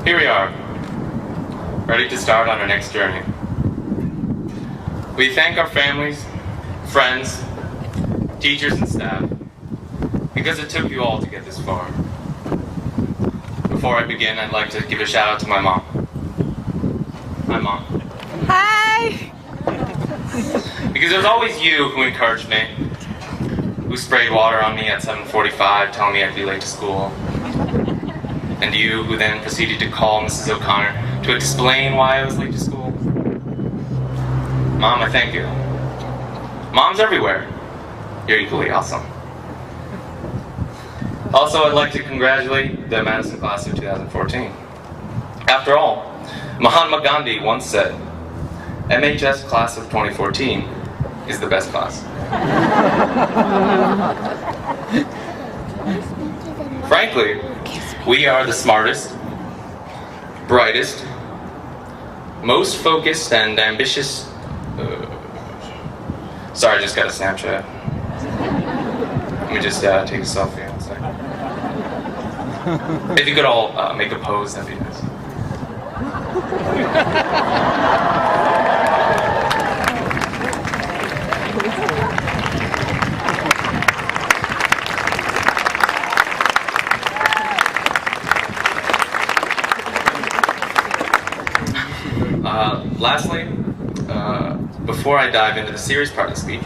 Here we are, ready to start on our next journey. We thank our families, friends, teachers, and staff, because it took you all to get this far. Before I begin, I'd like to give a shout out to my mom. Hi, Mom. Hi! Because it was always you who encouraged me, who sprayed water on me at 7:45, telling me I'd be late to school. And you who then proceeded to call Mrs. O'Connor to explain why I was late to school. Mom, I thank you. Moms everywhere. You're equally awesome. Also, I'd like to congratulate the Madison class of 2014. After all, Mahatma Gandhi once said, MHS class of 2014 is the best class. Frankly, we are the smartest, brightest, most focused and ambitious... Sorry, I just got a Snapchat. Let me just take a selfie in a second. If you could all make a pose, that'd be nice. Lastly, before I dive into the serious part of the speech,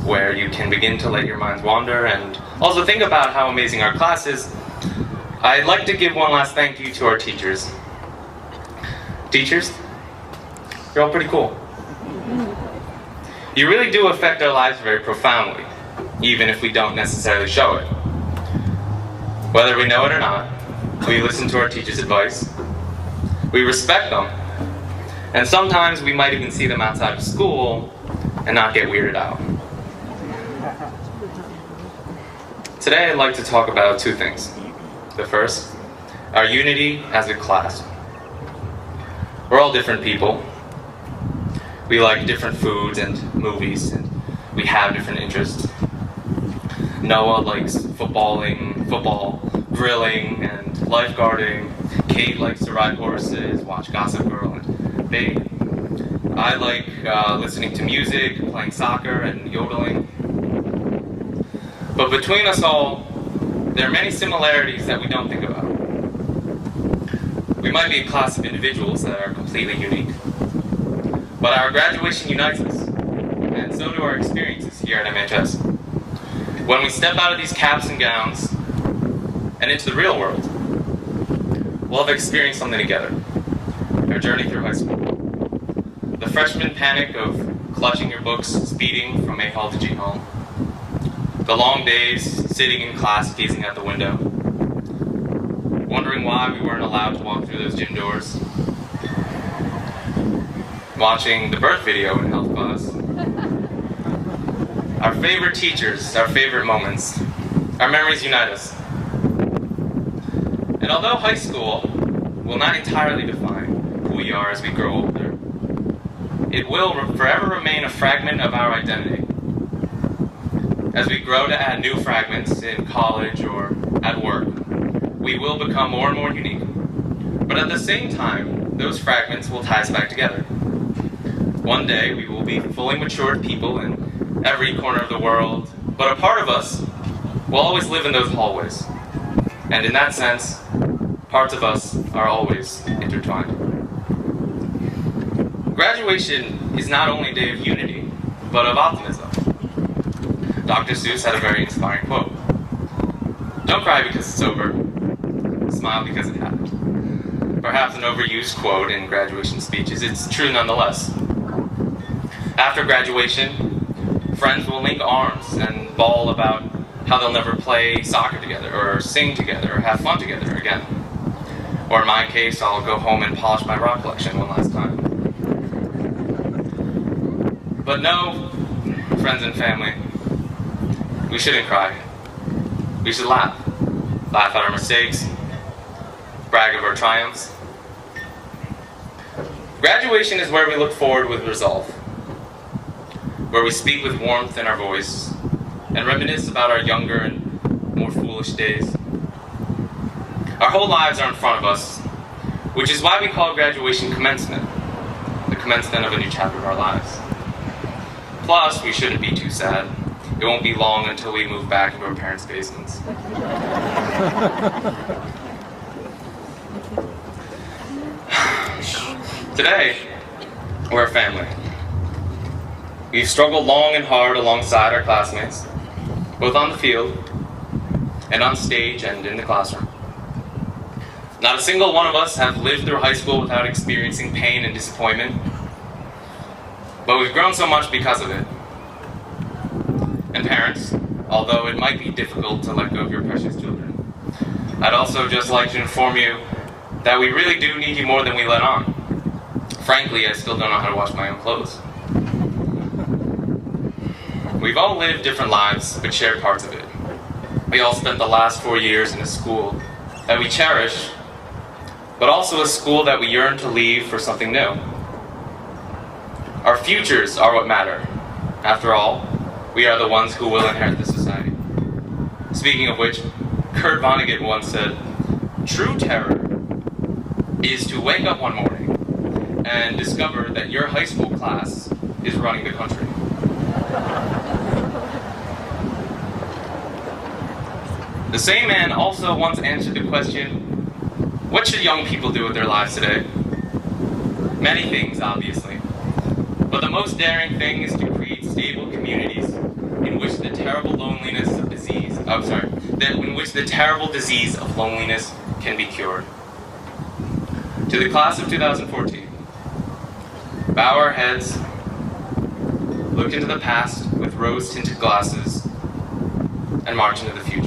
where you can begin to let your minds wander and also think about how amazing our class is, I'd like to give one last thank you to our teachers. Teachers, you're all pretty cool. You really do affect our lives very profoundly, even if we don't necessarily show it. Whether we know it or not, we listen to our teachers' advice, we respect them, and sometimes we might even see them outside of school and not get weirded out. Today I'd like to talk about two things. The first, our unity as a class. We're all different people. We like different foods and movies, and we have different interests. Noah likes football, grilling, and lifeguarding. Kate likes to ride horses, watch Gossip Girl, and bake. I like listening to music, playing soccer, and yodeling. But between us all, there are many similarities that we don't think about. We might be a class of individuals that are completely unique, but our graduation unites us, and so do our experiences here at MHS. When we step out of these caps and gowns and into the real world, we'll have experienced something together. Our journey through high school. The freshman panic of clutching your books, speeding from A Hall to G Hall. The long days sitting in class gazing out the window, wondering why we weren't allowed to walk through those gym doors. Watching the birth video in health class. Our favorite teachers, our favorite moments. Our memories unite us. And although high school will not entirely define who we are as we grow older, it will forever remain a fragment of our identity. As we grow to add new fragments in college or at work, we will become more and more unique. But at the same time, those fragments will tie us back together. One day, we will be fully matured people in every corner of the world, but a part of us will always live in those hallways. And in that sense, parts of us are always intertwined. Graduation is not only a day of unity, but of optimism. Dr. Seuss had a very inspiring quote. Don't cry because it's over. Smile because it happened. Perhaps an overused quote in graduation speeches, it's true nonetheless. After graduation, friends will link arms and bawl about how they'll never play soccer together, or sing together, or have fun together again. Or in my case, I'll go home and polish my rock collection one last time. But no, friends and family, we shouldn't cry. We should laugh. Laugh at our mistakes, brag of our triumphs. Graduation is where we look forward with resolve, where we speak with warmth in our voice and reminisce about our younger and more foolish days. Our whole lives are in front of us, which is why we call graduation commencement, the commencement of a new chapter of our lives. Plus, we shouldn't be too sad. It won't be long until we move back into our parents' basements. Today, we're a family. We've struggled long and hard alongside our classmates, both on the field and on stage and in the classroom. Not a single one of us have lived through high school without experiencing pain and disappointment, but we've grown so much because of it. And parents, although it might be difficult to let go of your precious children, I'd also just like to inform you that we really do need you more than we let on. Frankly, I still don't know how to wash my own clothes. We've all lived different lives, but shared parts of it. We all spent the last 4 years in a school that we cherish, but also a school that we yearn to leave for something new. Our futures are what matter. After all, we are the ones who will inherit this society. Speaking of which, Kurt Vonnegut once said, "True terror is to wake up one morning and discover that your high school class is running the country." The same man also once answered the question, what should young people do with their lives today? Many things, obviously. But the most daring thing is to create stable communities in which the terrible disease of loneliness can be cured. To the class of 2014, bow our heads, look into the past with rose-tinted glasses, and march into the future.